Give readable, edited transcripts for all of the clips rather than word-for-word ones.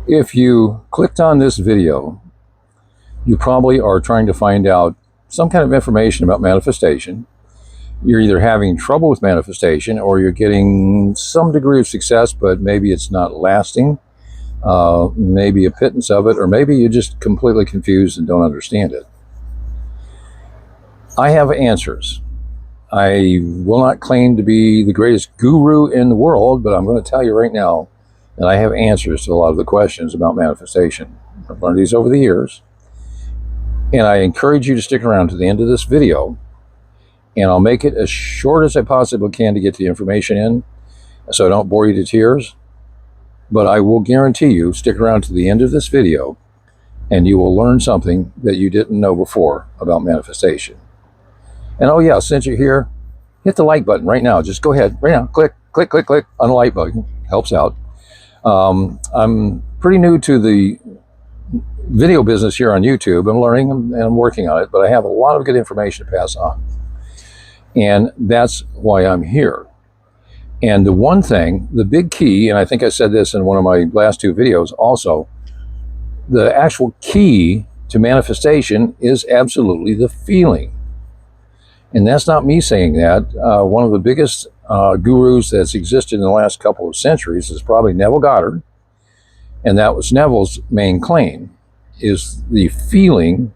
If you clicked on this video, you probably are trying to find out some kind of information about manifestation. You're either having trouble with manifestation or you're getting some degree of success, but maybe it's not lasting, maybe a pittance of it, or maybe you're just completely confused and don't understand it. I have answers. I will not claim to be the greatest guru in the world, but I'm going to tell you right now that I have answers to a lot of the questions about manifestation. I've learned these over the years, and I encourage you to stick around to the end of this video, and I'll make it as short as I possibly can to get the information in, so I don't bore you to tears. But I will guarantee you, stick around to the end of this video, and you will learn something that you didn't know before about manifestation. And oh yeah, since you're here, hit the like button right now. Just go ahead, right now, click on the like button. Helps out. I'm pretty new to the video business here on YouTube. I'm learning and I'm working on it, but I have a lot of good information to pass on. And that's why I'm here. And the one thing, the big key, and I think I said this in one of my last two videos also, the actual key to manifestation is absolutely the feeling. And that's not me saying that. One of the biggest gurus that's existed in the last couple of centuries is probably Neville Goddard. And that was Neville's main claim, is the feeling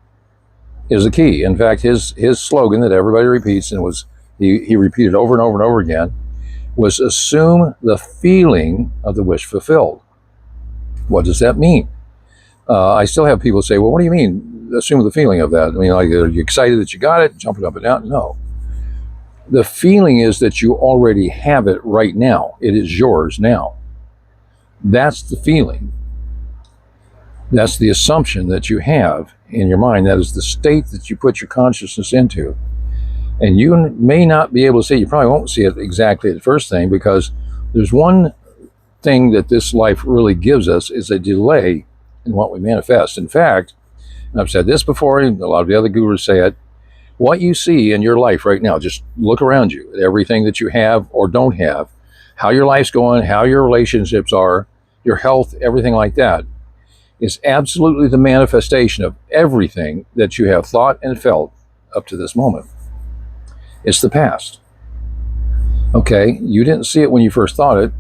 is the key. In fact, his slogan that everybody repeats, and was he repeated over and over and over again, was assume the feeling of the wish fulfilled. What does that mean? I still have people say, well, what do you mean, assume the feeling of that? I mean, like, are you excited that you got it, jumping up and down? No. The feeling is that you already have it right now. It is yours now. That's the feeling. That's the assumption that you have in your mind. That is the state that you put your consciousness into. And you may not be able to see it. You probably won't see it exactly at the first thing, because there's one thing that this life really gives us is a delay in what we manifest. In fact, and I've said this before, and a lot of the other gurus say it, what you see in your life right now, just look around you at everything that you have or don't have, how your life's going, how your relationships are, your health, everything like that, is absolutely the manifestation of everything that you have thought and felt up to this moment. It's the past. Okay, you didn't see it when you first thought it,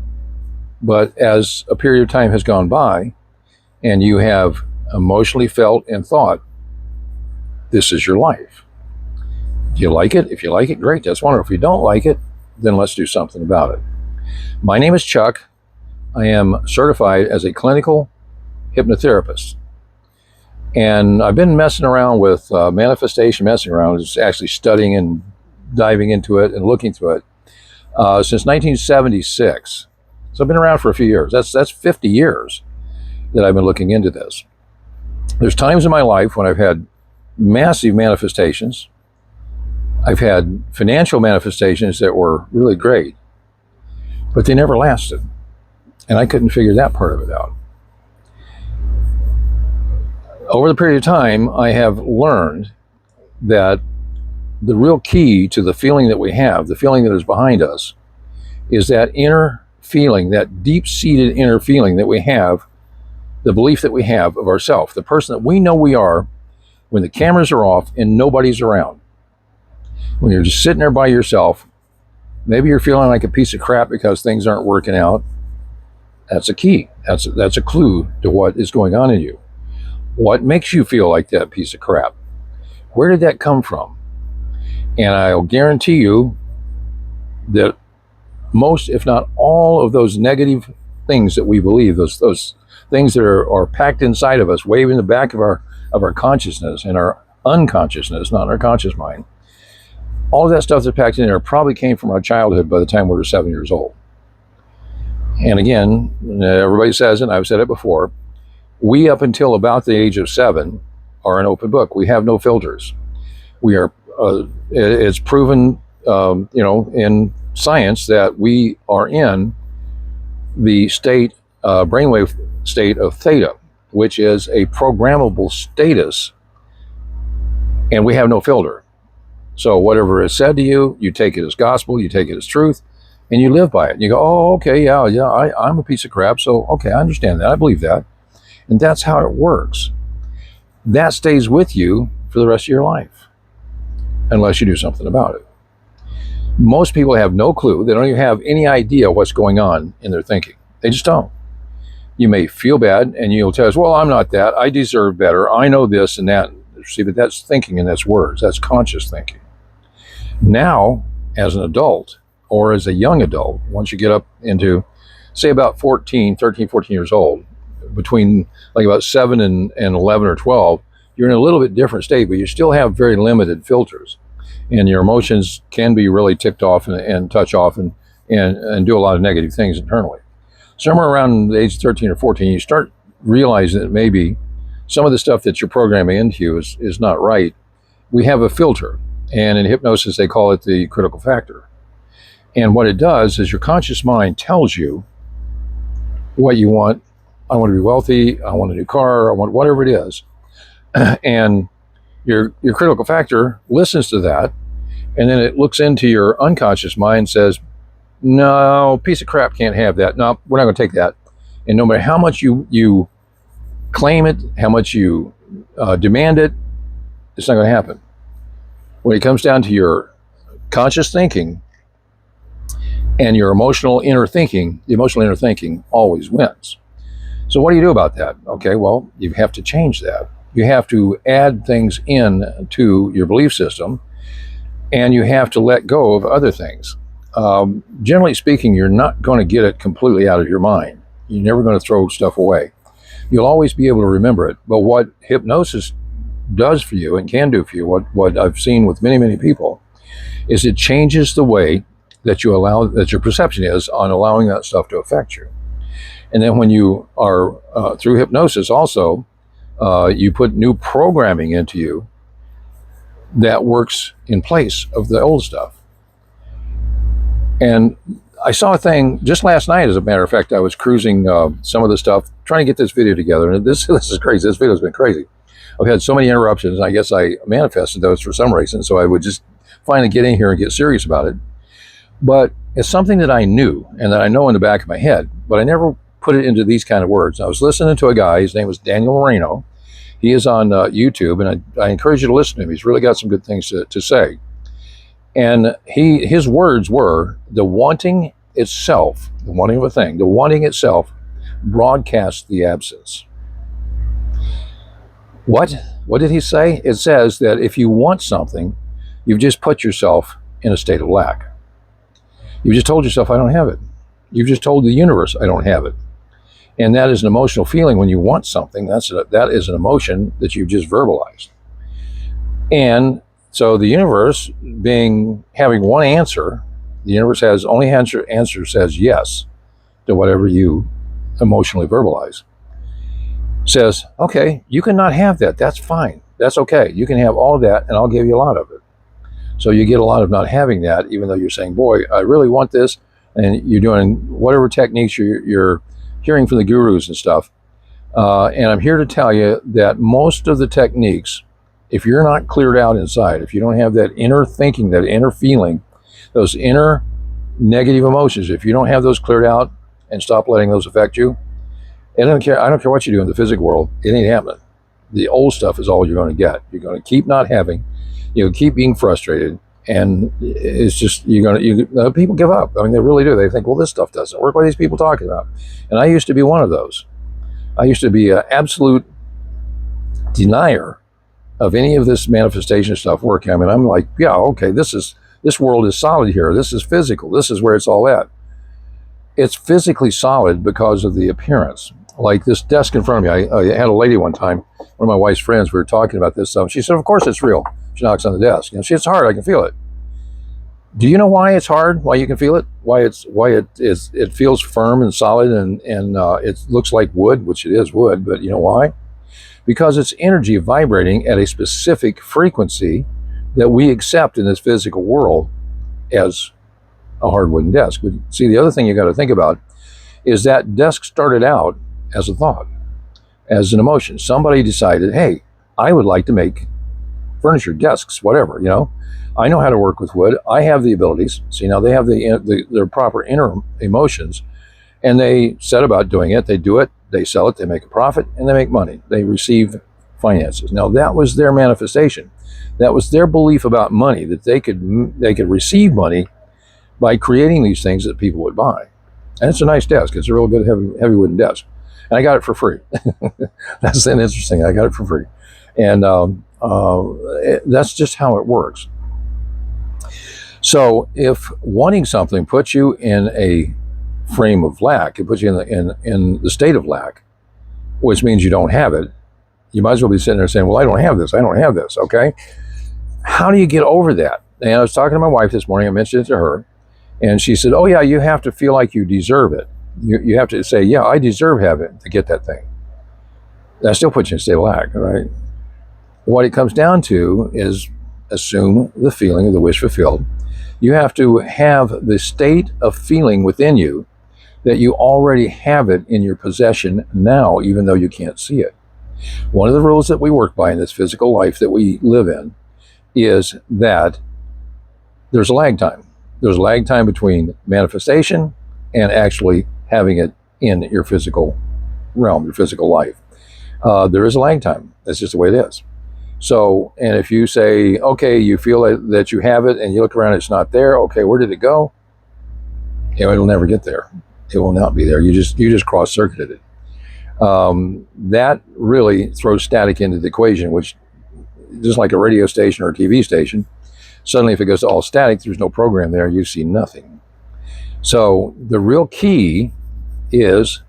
but as a period of time has gone by, and you have emotionally felt and thought, this is your life. Do you like it? If you like it, great, that's wonderful. If you don't like it, then let's do something about it. My name is Chuck. I am certified as a clinical hypnotherapist. And I've been messing around with manifestation, just actually studying and diving into it and looking through it since 1976. So I've been around for a few years. That's 50 years that I've been looking into this. There's times in my life when I've had massive manifestations. I've had financial manifestations that were really great, but they never lasted. And I couldn't figure that part of it out. Over the period of time, I have learned that the real key to the feeling that we have, the feeling that is behind us, is that inner feeling, that deep-seated inner feeling that we have, the belief that we have of ourselves, the person that we know we are when the cameras are off and nobody's around. When you're just sitting there by yourself, maybe you're feeling like a piece of crap because things aren't working out. That's a key. That's a clue to what is going on in you. What makes you feel like that piece of crap? Where did that come from? And I'll guarantee you that most, if not all, of those negative things that we believe, those things that are packed inside of us, waving the back of our consciousness and our unconsciousness, not our conscious mind, all of that stuff that's packed in there probably came from our childhood by the time we were 7 years old. And again, everybody says it, and I've said it before, we up until about the age of 7 are an open book. We have no filters. We are, it's proven, in science that we are in the state, brainwave state of theta, which is a programmable status, and we have no filter. So whatever is said to you, you take it as gospel, you take it as truth, and you live by it. You go, oh, okay, yeah, I'm a piece of crap, so okay, I understand that, I believe that. And that's how it works. That stays with you for the rest of your life, unless you do something about it. Most people have no clue. They don't even have any idea what's going on in their thinking. They just don't. You may feel bad and you'll tell us, well, I'm not that. I deserve better. I know this and that. See, but that's thinking and that's words. That's conscious thinking. Now, as an adult or as a young adult, once you get up into, say, about 13, 14 years old, between like about 7 and 11 or 12, you're in a little bit different state, but you still have very limited filters. And your emotions can be really ticked off and touch off and do a lot of negative things internally. Somewhere around the age of 13 or 14, you start realizing that maybe some of the stuff that you're programming into you is not right. We have a filter, and in hypnosis they call it the critical factor. And what it does is your conscious mind tells you what you want. I want to be wealthy, I want a new car, I want whatever it is. And your critical factor listens to that, and then it looks into your unconscious mind and says, no, piece of crap, can't have that. No, we're not going to take that. And no matter how much you claim it, how much you demand it, it's not going to happen. When it comes down to your conscious thinking and your emotional inner thinking, the emotional inner thinking always wins. So what do you do about that? Okay, well, you have to change that. You have to add things in to your belief system, and you have to let go of other things. Generally speaking, you're not going to get it completely out of your mind. You're never going to throw stuff away. You'll always be able to remember it. But what hypnosis does for you and can do for you, what I've seen with many, many people, is it changes the way that you allow, that your perception is on allowing that stuff to affect you. And then when you are, through hypnosis also, you put new programming into you that works in place of the old stuff. And I saw a thing just last night, as a matter of fact. I was cruising some of the stuff, trying to get this video together. And this is crazy. This video's been crazy. I've had so many interruptions, and I guess I manifested those for some reason. So I would just finally get in here and get serious about it. But it's something that I knew and that I know in the back of my head, but I never put it into these kind of words. I was listening to a guy, his name was Daniel Moreno. He is on YouTube, and I encourage you to listen to him. He's really got some good things to say. And his words were, the wanting itself, the wanting of a thing, the wanting itself broadcasts the absence. What did he say? It says that if you want something, you've just put yourself in a state of lack. You've just told yourself, I don't have it. You've just told the universe, I don't have it. And that is an emotional feeling when you want something. That is an emotion that you've just verbalized. And so the universe, having one answer, the universe has only answer says yes to whatever you emotionally verbalize. Says, okay, you can not have that. That's fine. That's okay. You can have all of that, and I'll give you a lot of it. So you get a lot of not having that, even though you're saying, boy, I really want this, and you're doing whatever techniques you're hearing from the gurus and stuff. And I'm here to tell you that most of the techniques, if you're not cleared out inside, if you don't have that inner thinking, that inner feeling, those inner negative emotions, if you don't have those cleared out and stop letting those affect you, I don't care what you do in the physical world, it ain't happening. The old stuff is all you're going to get. You're going to keep not having, keep being frustrated, and it's just people give up. I mean, they really do. They think, well, this stuff doesn't work. What are these people talking about? And I used to be one of those. I used to be an absolute denier of any of this manifestation stuff working. I mean, I'm like, yeah, okay, this world is solid here. This is physical. This is where it's all at. It's physically solid because of the appearance. Like this desk in front of me, I had a lady one time, one of my wife's friends, we were talking about this stuff. She said, of course it's real. She knocks on the desk. It's hard, I can feel it. Do you know why it's hard? Why you can feel it? Why it feels firm and solid and it looks like wood, which it is wood, but you know why? Because it's energy vibrating at a specific frequency that we accept in this physical world as a hard wooden desk. But see, the other thing you got to think about is that desk started out as a thought, as an emotion. Somebody decided, hey, I would like to make furniture, desks, whatever, I know how to work with wood. I have the abilities. See, now they have their proper inner emotions, and they set about doing it. They do it. They sell it, they make a profit, and they make money. They receive finances. Now that was their manifestation. That was their belief about money, that they could receive money by creating these things that people would buy. And it's a nice desk. It's a real good heavy wooden desk. And I got it for free. That's interesting. I got it for free. And that's just how it works. So if wanting something puts you in a frame of lack, it puts you in the state of lack, which means you don't have it, you might as well be sitting there saying, well, I don't have this, okay? How do you get over that? And I was talking to my wife this morning, I mentioned it to her, and she said, oh yeah, you have to feel like you deserve it. You have to say, yeah, I deserve having it to get that thing. That still puts you in a state of lack, right? What it comes down to is assume the feeling of the wish fulfilled. You have to have the state of feeling within you that you already have it in your possession now, even though you can't see it. One of the rules that we work by in this physical life that we live in is that there's a lag time. There's a lag time between manifestation and actually having it in your physical realm, your physical life. There is a lag time. That's just the way it is. So, and if you say, okay, you feel that you have it and you look around, it's not there. Okay, where did it go? It'll never get there. It will not be there. You just cross-circuited it. That really throws static into the equation, which just like a radio station or a TV station, suddenly if it goes to all static, there's no program there, you see nothing. So the real key is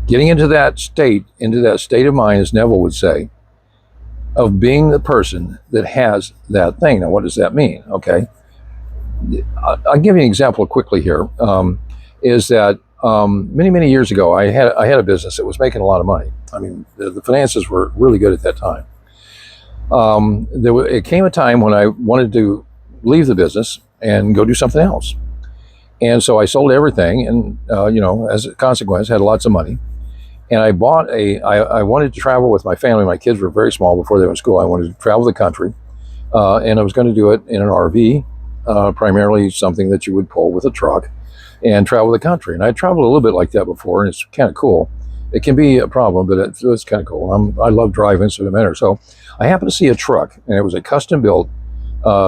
getting into that state of mind, as Neville would say, of being the person that has that thing. Now, what does that mean? Okay. I'll give you an example quickly here. Is that many years ago, I had a business that was making a lot of money. I mean, the finances were really good at that time. It came a time when I wanted to leave the business and go do something else. And so I sold everything and, as a consequence, had lots of money. And I bought I wanted to travel with my family. My kids were very small before they went to school. I wanted to travel the country. And I was going to do it in an RV, primarily something that you would pull with a truck and travel the country. And I traveled a little bit like that before, and it's kind of cool. It can be a problem, but it's kind of cool. I love driving, so it doesn't matter. So I happened to see a truck, and it was a custom-built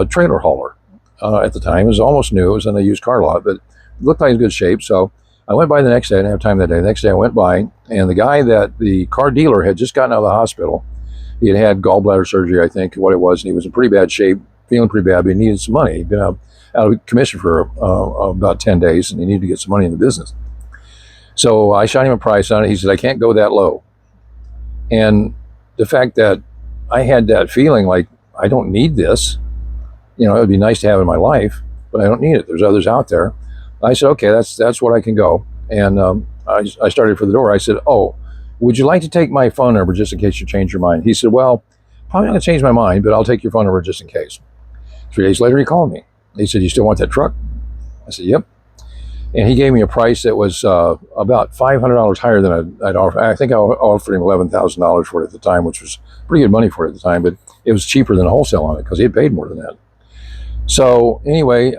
trailer hauler at the time. It was almost new. It was in a used car lot, but it looked like it was in good shape. So I went by the next day. I didn't have time that day. The next day I went by, and the guy that the car dealer had just gotten out of the hospital. He had gallbladder surgery, I think, what it was, and he was in pretty bad shape, feeling pretty bad, but he needed some money. He'd been out of commission for about 10 days, and he needed to get some money in the business. So I shot him a price on it. He said, I can't go that low. And the fact that I had that feeling like, I don't need this, it would be nice to have in my life, but I don't need it. There's others out there. I said, okay, that's what I can go. And I started for the door. I said, oh, would you like to take my phone number just in case you change your mind? He said, well, probably not going to change my mind, but I'll take your phone number just in case. 3 days later, he called me. He said, you still want that truck? I said, yep. And he gave me a price that was about $500 higher than I'd offered. I think I offered him $11,000 for it at the time, which was pretty good money for it at the time, but it was cheaper than wholesale on it because he had paid more than that. So anyway,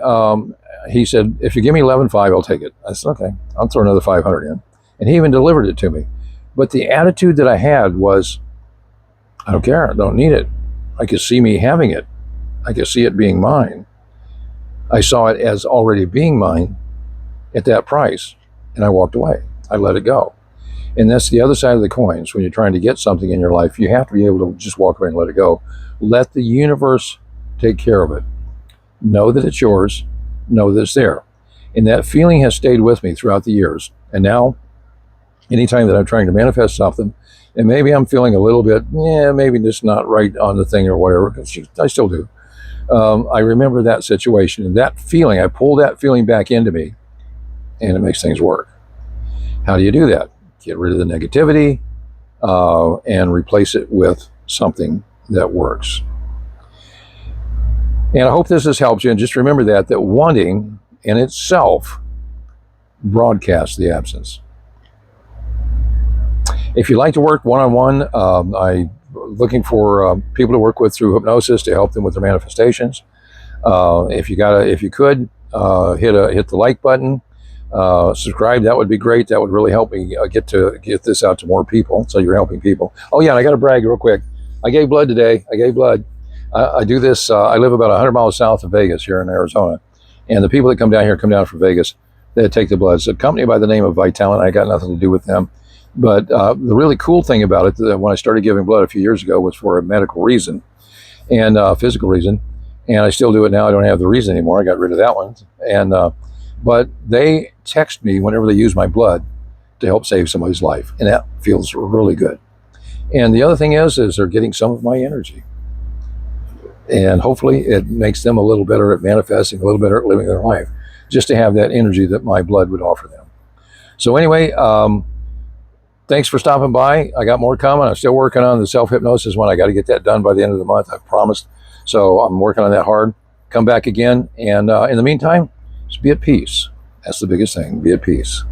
he said, if you give me $11,500, I'll take it. I said, okay, I'll throw another $500 in. And he even delivered it to me. But the attitude that I had was, I don't care, I don't need it. I could see me having it. I could see it being mine. I saw it as already being mine at that price, and I walked away. I let it go. And that's the other side of the coin. So when you're trying to get something in your life, you have to be able to just walk away and let it go. Let the universe take care of it. Know that it's yours. Know that it's there. And that feeling has stayed with me throughout the years. And now, anytime that I'm trying to manifest something, and maybe I'm feeling a little bit, maybe just not right on the thing or whatever, because I still do. I remember that situation and that feeling, I pull that feeling back into me, and it makes things work. How do you do that? Get rid of the negativity and replace it with something that works. And I hope this has helped you. And just remember that wanting in itself broadcasts the absence. If you'd like to work one-on-one, I'm looking for people to work with through hypnosis to help them with their manifestations. If you could, hit the like button. Subscribe. That would be great. That would really help me get this out to more people. So you're helping people. Oh yeah, and I got to brag real quick. I gave blood today. I gave blood. I do this. I live about 100 miles south of Vegas here in Arizona, and the people that come down here come down from Vegas. They take the blood. It's a company by the name of Vitalent. I got nothing to do with them, but the really cool thing about it, that when I started giving blood a few years ago, was for a medical reason and physical reason, and I still do it now. I don't have the reason anymore. I got rid of that one, and but they text me whenever they use my blood to help save somebody's life, and that feels really good. And the other thing is they're getting some of my energy, and hopefully it makes them a little better at manifesting, a little better at living their life, just to have that energy that my blood would offer them. So anyway, thanks for stopping by. I got more coming. I'm still working on the self-hypnosis one. I got to get that done by the end of the month, I've promised. So I'm working on that hard. Come back again. And in the meantime, just be at peace. That's the biggest thing. Be at peace.